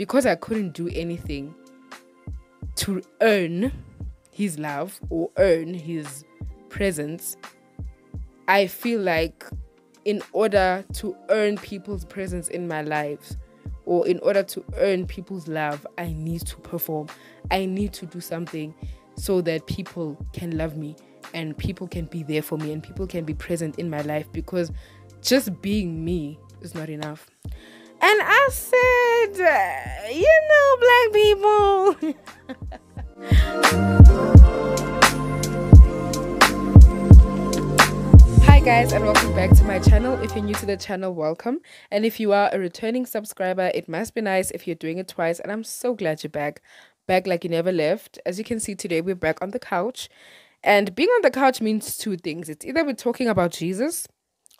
because I couldn't do anything to earn his love or earn his presence, I feel like in order to earn people's presence in my life, or in order to earn people's love, I need to perform. I need to do something so that people can love me and people can be there for me and people can be present in my life, because just being me is not enough. And I said, black people. Hi guys, and welcome back to my channel. If you're new to the channel, welcome. And if you are a returning subscriber, it must be nice if you're doing it twice. And I'm so glad you're back like you never left. As you can see today, we're back on the couch. And being on the couch means two things. It's either we're talking about Jesus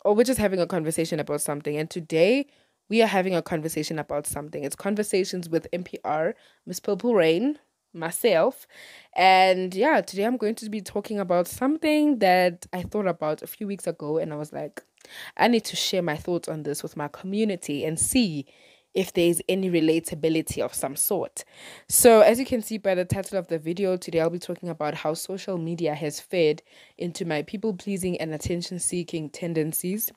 or we're just having a conversation about something. And today we are having a conversation about something. It's Conversations with MPR, Miss Purple Rain, myself. And yeah, today I'm going to be talking about something that I thought about a few weeks ago, and I was like, I need to share my thoughts on this with my community and see if there is any relatability of some sort. So as you can see by the title of the video, today I'll be talking about how social media has fed into my people-pleasing and attention-seeking tendencies.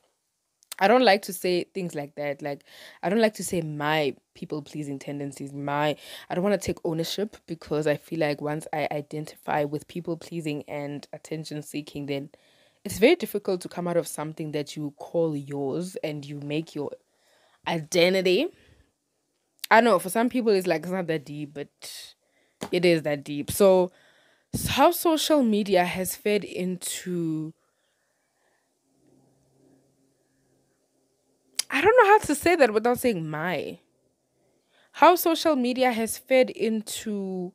I don't like to say things like that. Like, I don't like to say my people-pleasing tendencies. I don't want to take ownership, because I feel like once I identify with people-pleasing and attention-seeking, then it's very difficult to come out of something that you call yours and you make your identity. I know for some people it's like, it's not that deep, but it is that deep. So how social media has fed into, I don't know how to say that without saying how social media has fed into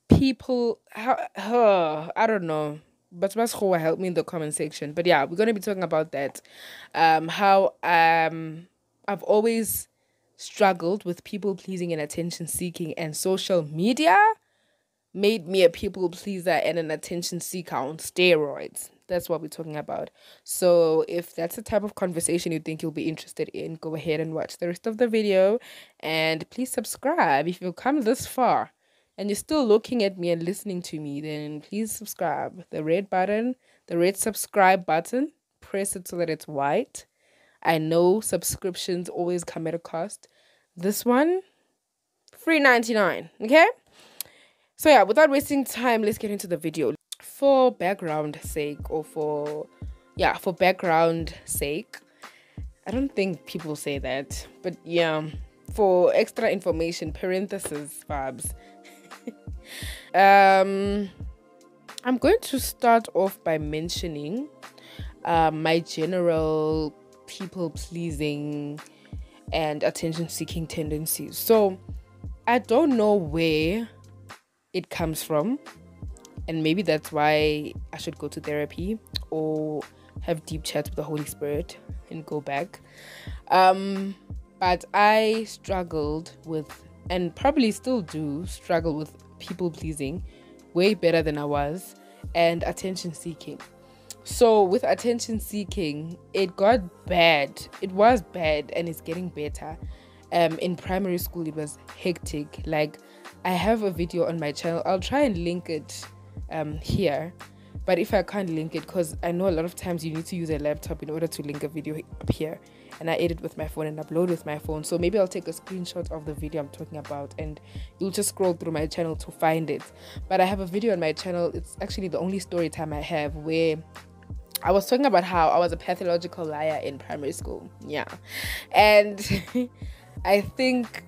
people, I don't know, but Masho help me in the comment section. But yeah, we're going to be talking about that. How I've always struggled with people pleasing and attention seeking, and social media made me a people pleaser and an attention seeker on steroids. That's what we're talking about. So if that's the type of conversation you think you'll be interested in, go ahead and watch the rest of the video, and please subscribe. If you've come this far and you're still looking at me and listening to me, then please subscribe. The red button, the red subscribe button, press it so that it's white. I know subscriptions always come at a cost. This one, free 99, okay? So yeah, without wasting time, let's get into the video. For background sake, background sake, I don't think people say that, but yeah, for extra information, parentheses, vibes. I'm going to start off by mentioning my general people-pleasing and attention-seeking tendencies. So I don't know where it comes from, and maybe that's why I should go to therapy or have deep chats with the Holy Spirit and go back. But I struggled with, and probably still do struggle with, people-pleasing way better than I was, and attention-seeking. So with attention-seeking, it got bad. It was bad, and it's getting better. In primary school, it was hectic. Like, I have a video on my channel. I'll try and link it here. But if I can't link it, because I know a lot of times you need to use a laptop in order to link a video up here. And I edit with my phone and upload with my phone. So maybe I'll take a screenshot of the video I'm talking about, and you'll just scroll through my channel to find it. But I have a video on my channel. It's actually the only story time I have, where I was talking about how I was a pathological liar in primary school. Yeah. And I think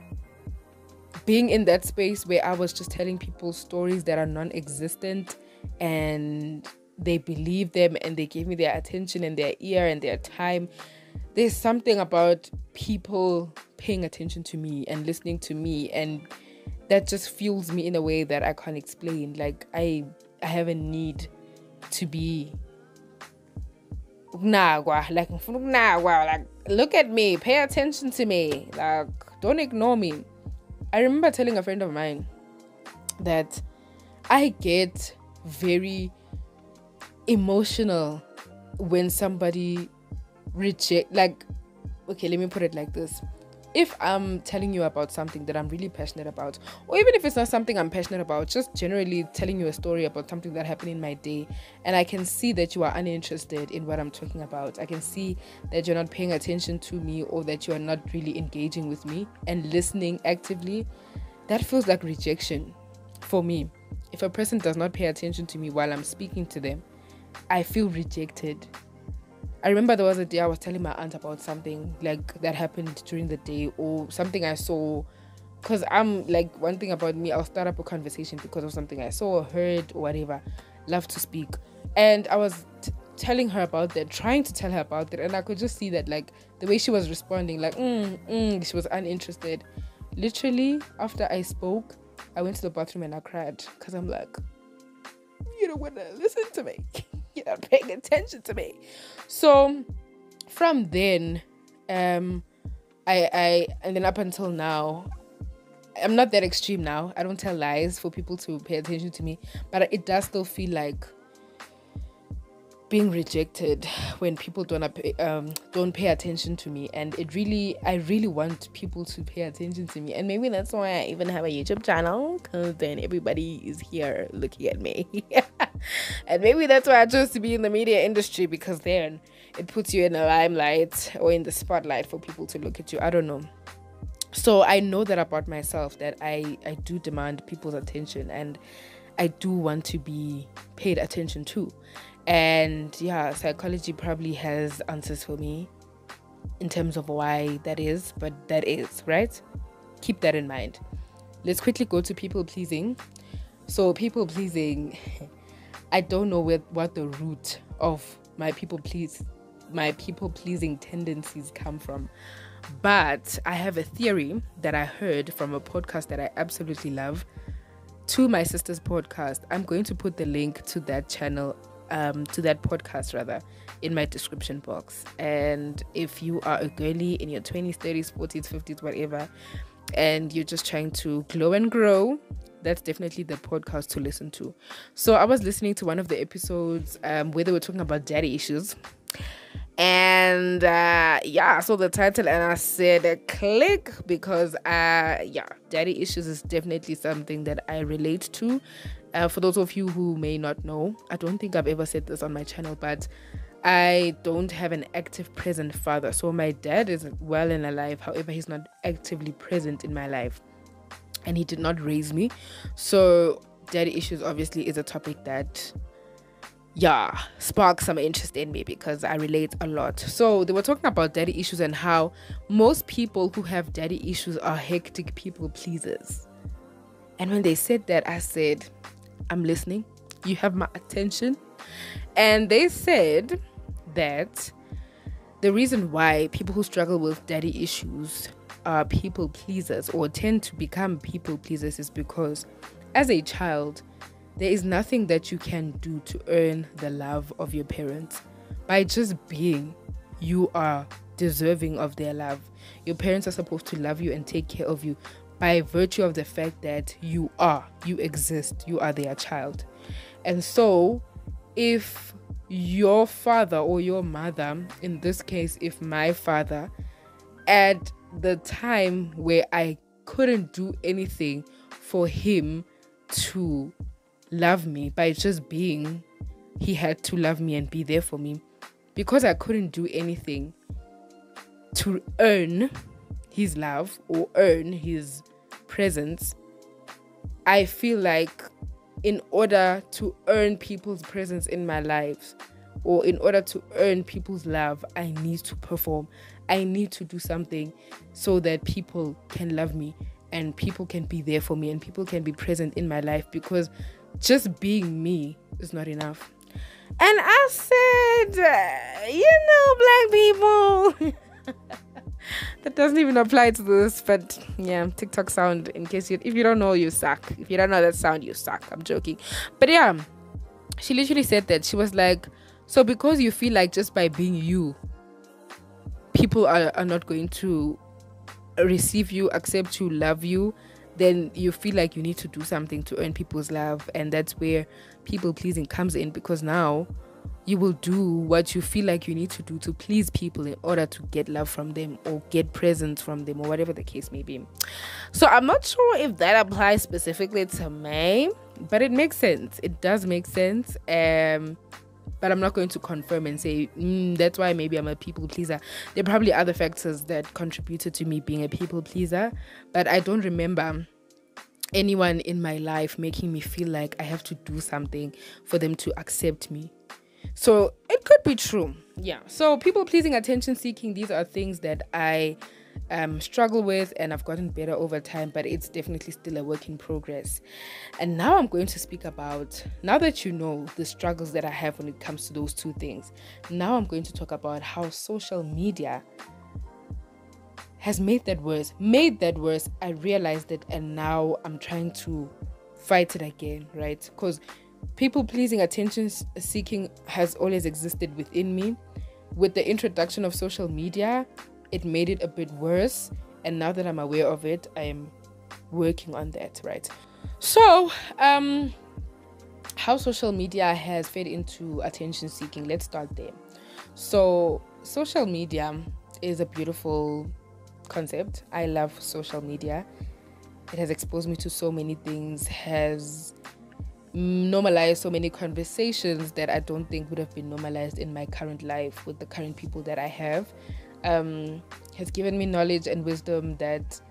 being in that space where I was just telling people stories that are non-existent, and they believe them and they gave me their attention and their ear and their time, there's something about people paying attention to me and listening to me, and that just fuels me in a way that I can't explain. Like, I have a need to be like look at me, pay attention to me, like, don't ignore me. I remember telling a friend of mine that I get very emotional when somebody reject, like, okay, let me put it like this. if I'm telling you about something that I'm really passionate about, or even if it's not something I'm passionate about, just generally telling you a story about something that happened in my day, and I can see that you are uninterested in what I'm talking about, I can see that you're not paying attention to me, or that you are not really engaging with me and listening actively, that feels like rejection for me. If a person does not pay attention to me while I'm speaking to them, I feel rejected. I remember there was a day I was telling my aunt about something like that happened during the day, or something I saw. Because I'm like, one thing about me, I'll start up a conversation because of something I saw or heard or whatever. Love to speak. And I was telling her about that, trying to tell her about it. And I could just see that, like, the way she was responding, like, she was uninterested. Literally, after I spoke, I went to the bathroom and I cried. Because I'm like, you don't want to listen to me. You're not paying attention to me. So from then, I and then up until now, I'm not that extreme now. I don't tell lies for people to pay attention to me, but it does still feel like being rejected when people don't pay attention to me. And I really want people to pay attention to me, and maybe that's why I even have a YouTube channel, because then everybody is here looking at me. And maybe that's why I chose to be in the media industry, because then it puts you in the limelight or in the spotlight for people to look at you. I don't know. So I know that about myself, that I do demand people's attention, and I do want to be paid attention to. And yeah, psychology probably has answers for me in terms of why that is, but that is, right? Keep that in mind. Let's quickly go to people pleasing. So people pleasing, I don't know what the root of my people pleasing tendencies come from. But I have a theory that I heard from a podcast that I absolutely love, to my sister's podcast. I'm going to put the link to that channel, to that podcast rather, in my description box. And if you are a girly in your 20s, 30s, 40s, 50s, whatever, and you're just trying to glow and grow, that's definitely the podcast to listen to. So I was listening to one of the episodes where they were talking about daddy issues. And I saw the title and I said click, because daddy issues is definitely something that I relate to. For those of you who may not know, I don't think I've ever said this on my channel, but I don't have an active present father. So my dad is well and alive, however he's not actively present in my life, and he did not raise me. So daddy issues obviously is a topic that sparks some interest in me, because I relate a lot. So they were talking about daddy issues and how most people who have daddy issues are hectic people pleasers. And when they said that, I said, I'm listening. You have my attention. And they said that the reason why people who struggle with daddy issues are people pleasers, or tend to become people pleasers, is because as a child, there is nothing that you can do to earn the love of your parents. By just being, you are deserving of their love. Your parents are supposed to love you and take care of you by virtue of the fact that you exist, you are their child. And so if your father or your mother, in this case, if my father, at the time where I couldn't do anything for him to love me, by just being, he had to love me and be there for me, because I couldn't do anything to earn his love or earn his presence. I feel like in order to earn people's presence in my life, or in order to earn people's love, I need to perform. I need to do something so that people can love me and people can be there for me and people can be present in my life, because just being me is not enough. And I said, black people. That doesn't even apply to this, but yeah, TikTok sound, in case if you don't know, you suck. If you don't know that sound, you suck. I'm joking. But yeah, she literally said that. She was like, so because you feel like just by being you, people are not going to receive you, accept you, love you, then you feel like you need to do something to earn people's love. And that's where people pleasing comes in, because now you will do what you feel like you need to do to please people in order to get love from them or get presents from them or whatever the case may be. So I'm not sure if that applies specifically to me, but it makes sense. It does make sense. But I'm not going to confirm and say that's why maybe I'm a people pleaser. There are probably other factors that contributed to me being a people pleaser, but I don't remember anyone in my life making me feel like I have to do something for them to accept me. So it could be true. Yeah. So people pleasing, attention seeking, these are things that I struggle with, and I've gotten better over time, but it's definitely still a work in progress. And now I'm going to speak about, now that you know the struggles that I have when it comes to those two things, now I'm going to talk about how social media has made that worse. I realized it, and now I'm trying to fight it again, right? Because people pleasing, attention seeking has always existed within me. With the introduction of social media, it made it a bit worse, and now that I'm aware of it, I am working on that, right? So how social media has fed into attention seeking, let's start there. So social media is a beautiful concept. I love social media. It has exposed me to so many things, has normalized so many conversations that I don't think would have been normalized in my current life with the current people that I have. Has given me knowledge and wisdom that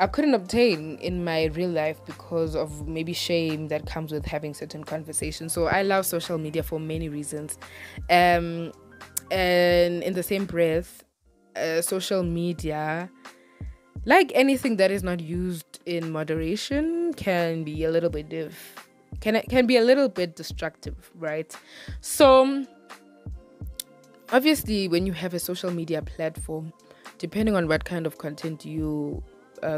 I couldn't obtain in my real life because of maybe shame that comes with having certain conversations. So I love social media for many reasons. And in the same breath, social media, like anything that is not used in moderation, can be a little bit can be a little bit destructive, right? So obviously, when you have a social media platform, depending on what kind of content you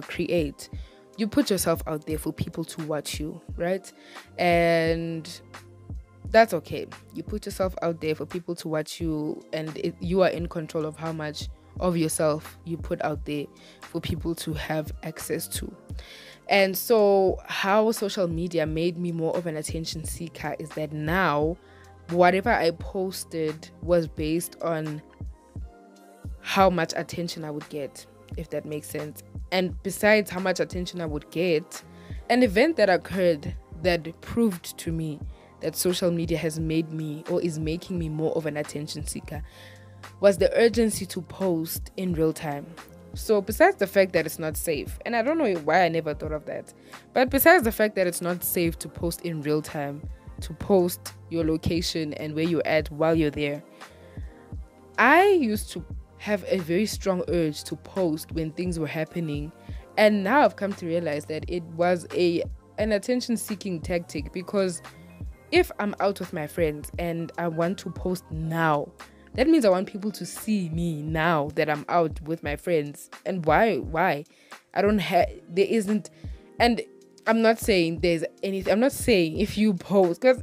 create, you put yourself out there for people to watch you, right? And that's okay. You put yourself out there for people to watch you, and you are in control of how much of yourself you put out there for people to have access to. And so how social media made me more of an attention seeker is that now whatever I posted was based on how much attention I would get, if that makes sense. And besides how much attention I would get, an event that occurred that proved to me that social media has made me, or is making me, more of an attention seeker was the urgency to post in real time. So besides the fact that it's not safe, and I don't know why I never thought of that, but besides the fact that it's not safe to post in real time, to post your location and where you're at while you're there, I used to have a very strong urge to post when things were happening, and now I've come to realize that it was an attention-seeking tactic, because if I'm out with my friends and I want to post now, that means I want people to see me now that I'm out with my friends. And why? There isn't, and I'm not saying there's anything, I'm not saying if you post, because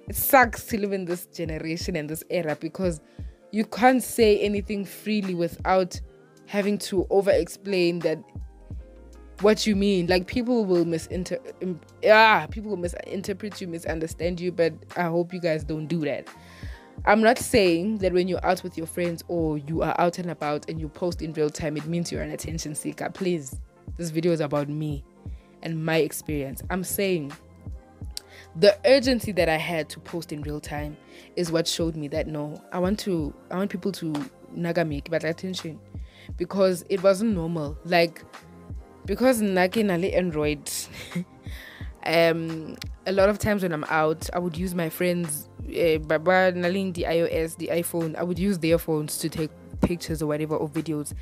it sucks to live in this generation and this era, because you can't say anything freely without having to over-explain that what you mean. Like, people will misinterpret you, misunderstand you, but I hope you guys don't do that. I'm not saying that when you're out with your friends or you are out and about and you post in real time, it means you're an attention seeker. Please, this video is about me and my experience. I'm saying the urgency that I had to post in real time is what showed me that no, I want people to naga me, but attention, because it wasn't normal. Like, because nali Android, a lot of times when I'm out, I would use my friends, Baba naling the iOS, the iPhone, I would use their phones to take pictures or whatever, or videos,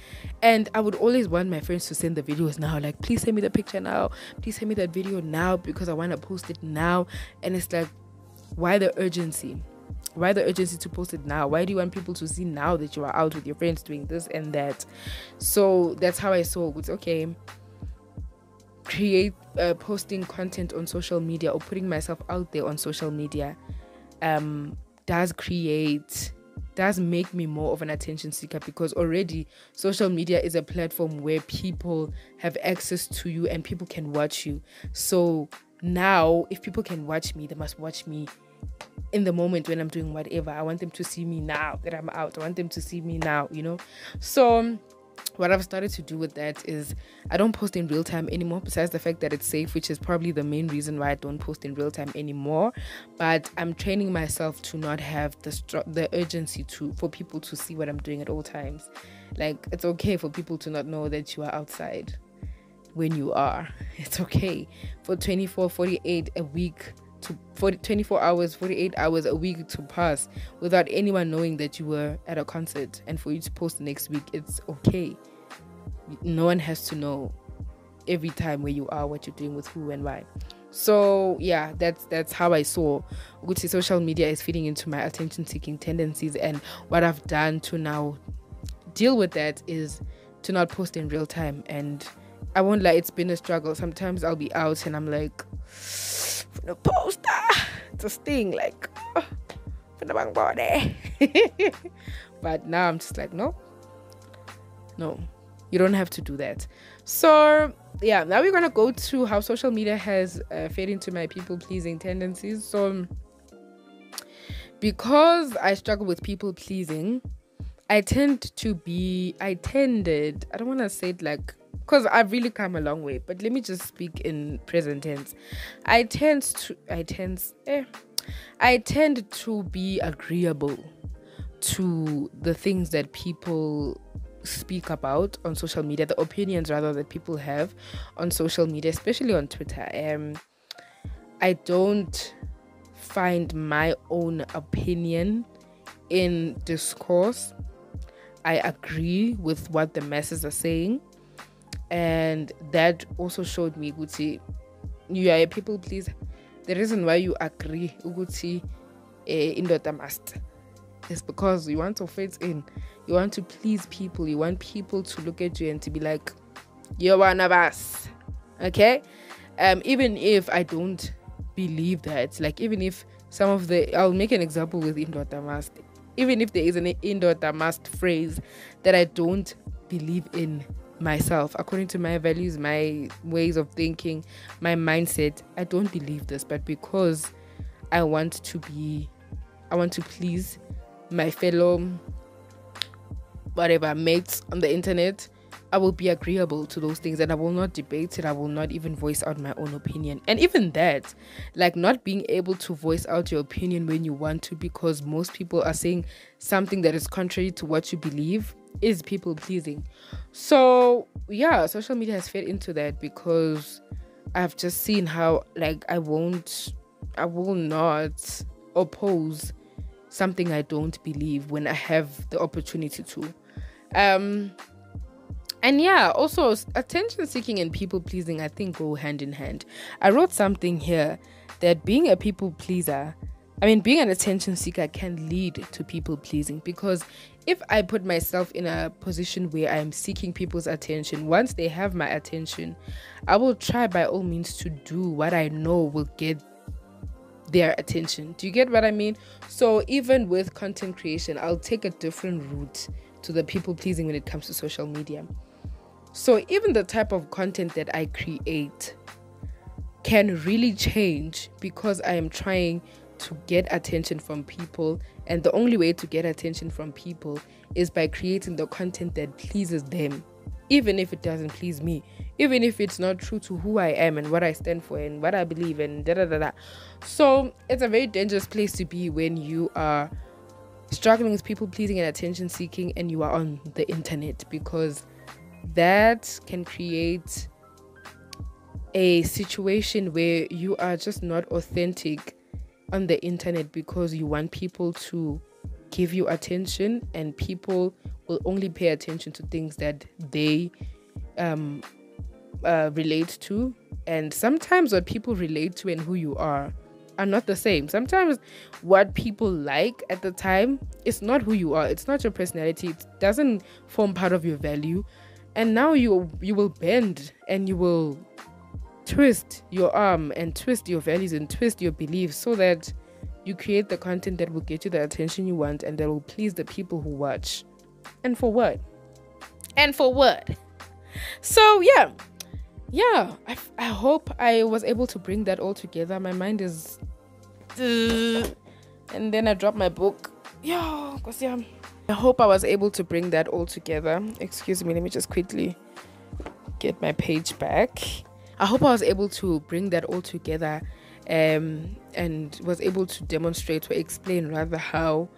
and I would always want my friends to send the videos now, like, please send me the picture now, please send me that video now, because I want to post it now. And it's like, why the urgency to post it now? Why do you want people to see now that you are out with your friends doing this and that? So that's how I saw it. Okay, Create posting content on social media or putting myself out there on social media does make me more of an attention seeker, because already social media is a platform where people have access to you and people can watch you. So now, if people can watch me, they must watch me in the moment when I'm doing whatever. I want them to see me now that I'm out. I want them to see me now, So what I've started to do with that is I don't post in real time anymore, besides the fact that it's safe, which is probably the main reason why I don't post in real time anymore. But I'm training myself to not have the urgency for people to see what I'm doing at all times. Like, it's okay for people to not know that you are outside when you are. It's okay for 24 hours, 48 hours a week to pass without anyone knowing that you were at a concert, and for you to post the next week. It's okay. No one has to know every time where you are, what you're doing, with who and why. So yeah, that's how I saw which social media is feeding into my attention seeking tendencies. And what I've done to now deal with that is to not post in real time. And I won't lie, it's been a struggle. Sometimes I'll be out and I'm like, for the poster, it's a sting, like, for the bang body. But now I'm just like, no, you don't have to do that. So yeah, now we're gonna go to how social media has fed into my people-pleasing tendencies. So because I struggle with people-pleasing, I don't want to say it like, because I've really come a long way, but let me just speak in present tense. I tend to be agreeable to the things that people speak about on social media, the opinions rather that people have on social media, especially on Twitter. I don't find my own opinion in discourse. I agree with what the masses are saying. And that also showed me, Guti, you are a people pleaser. The reason why you agree, Guti, indoda must, is because you want to fit in. You want to please people. You want people to look at you and to be like, you're one of us. Okay? Even if I don't believe that, like, even if I'll make an example with indoda must. Even if there is an indoda must phrase that I don't believe in myself, according to my values, my ways of thinking, my mindset, I don't believe this, but because I want to please my fellow mates on the internet, I will be agreeable to those things, and I will not debate it. I will not even voice out my own opinion. And even that, like, not being able to voice out your opinion when you want to because most people are saying something that is contrary to what you believe, is people pleasing. So yeah, social media has fed into that, because I've just seen how, like, I will not oppose something I don't believe when I have the opportunity to. And yeah, also attention seeking and people pleasing, I think, go hand in hand. I wrote something here that being an attention seeker can lead to people pleasing, because if I put myself in a position where I'm seeking people's attention, once they have my attention, I will try by all means to do what I know will get their attention. Do you get what I mean? So even with content creation, I'll take a different route to the people pleasing when it comes to social media. So even the type of content that I create can really change because I am trying to get attention from people, and the only way to get attention from people is by creating the content that pleases them, even if it doesn't please me, even if it's not true to who I am and what I stand for and what I believe and da. So it's a very dangerous place to be when you are struggling with people pleasing and attention seeking and you are on the internet, because that can create a situation where you are just not authentic on the internet because you want people to give you attention, and people will only pay attention to things that they relate to. And sometimes what people relate to and who you are not the same. Sometimes what people like at the time is not who you are. It's not your personality. It doesn't form part of your value. And now you will bend and you will twist your arm and twist your values and twist your beliefs so that you create the content that will get you the attention you want and that will please the people who watch. And for what? So yeah, I hope I was able to bring that all together. My mind is And then I dropped my book. Yo, cause yeah. I hope I was able to bring that all together. Excuse me, let me just quickly get my page back. I hope I was able to bring that all together and was able to demonstrate or explain rather how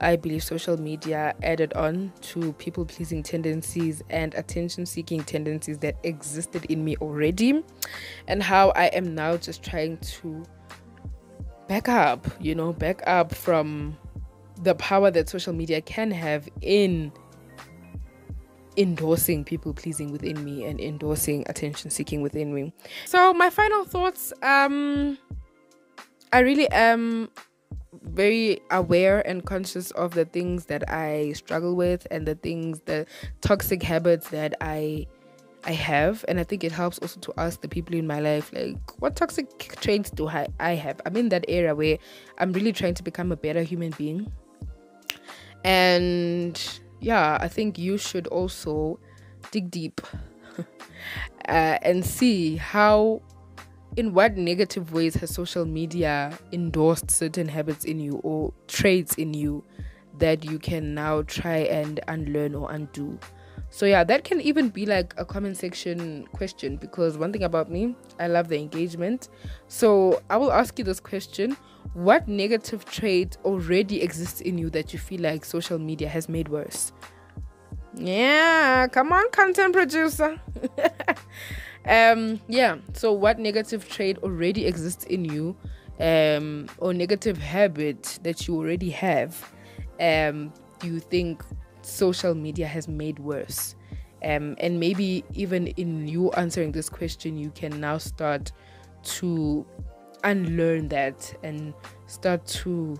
I believe social media added on to people-pleasing tendencies and attention-seeking tendencies that existed in me already, and how I am now just trying to back up from the power that social media can have in endorsing people pleasing within me and endorsing attention seeking within me. So my final thoughts, I really am very aware and conscious of the things that I struggle with and the toxic habits that I have, and I think it helps also to ask the people in my life, like, what toxic traits do I have? I'm in that area where I'm really trying to become a better human being. And yeah, I think you should also dig deep and see in what negative ways has social media endorsed certain habits in you or traits in you that you can now try and unlearn or undo. So yeah, that can even be like a comment section question, because one thing about me, I love the engagement. So I will ask you this question: what negative trait already exists in you that you feel like social media has made worse? Yeah, come on, content producer. Yeah, so what negative trait already exists in you, or negative habit that you already have, do you think social media has made worse? And maybe even in you answering this question, you can now start to unlearn that and start to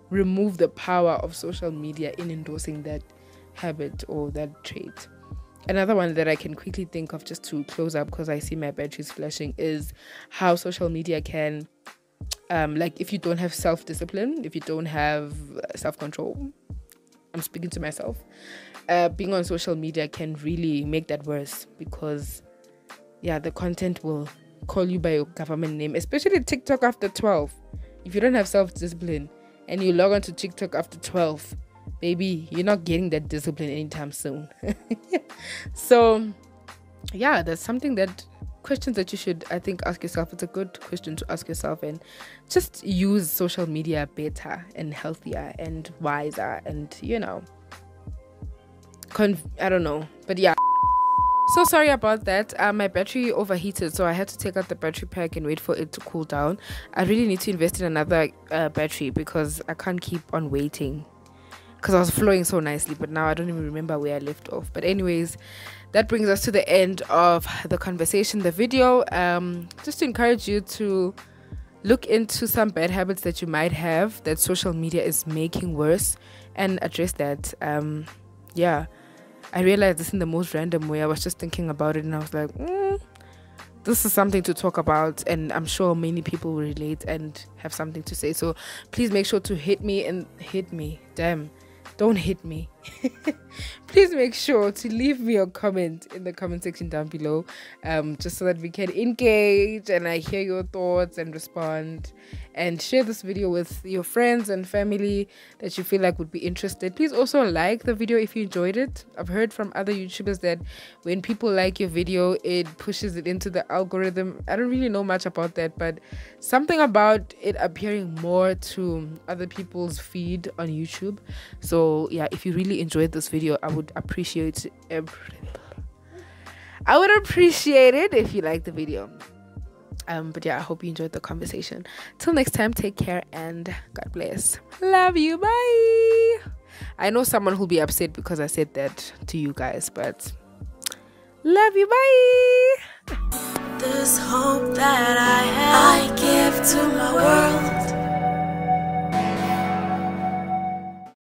remove the power of social media in endorsing that habit or that trait. Another one that I can quickly think of just to close up, because I see my batteries flashing, is how social media can, like, if you don't have self-discipline, if you don't have self-control, I'm speaking to myself, being on social media can really make that worse, because yeah, the content will call you by your government name, especially TikTok after 12. If you don't have self-discipline and you log on to TikTok after 12, baby, you're not getting that discipline anytime soon. So yeah, that's something that questions that you should, I think, ask yourself. It's a good question to ask yourself, and just use social media better and healthier and wiser, and I don't know, but yeah. So sorry about that. My battery overheated, so I had to take out the battery pack and wait for it to cool down. I really need to invest in another battery, because I can't keep on waiting, because I was flowing so nicely, but now I don't even remember where I left off. But anyways, that brings us to the end of the conversation, the video. Just to encourage you to look into some bad habits that you might have that social media is making worse, and address that. Yeah, I realized this in the most random way. I was just thinking about it and I was like, this is something to talk about, and I'm sure many people will relate and have something to say. So please make sure to hit me. Damn, don't hit me. Please make sure to leave me a comment in the comment section down below, just so that we can engage and I hear your thoughts and respond, and share this video with your friends and family that you feel like would be interested. Please also like the video if you enjoyed it. I've heard from other YouTubers that when people like your video, it pushes it into the algorithm. I don't really know much about that, but something about it appearing more to other people's feed on YouTube. So yeah, if you really enjoyed this video, I would appreciate it if you liked the video. But yeah, I hope you enjoyed the conversation. Till next time, take care and God bless. Love you. Bye. I know someone who'll be upset because I said that to you guys, but love you. Bye. This hope that I have, I give to my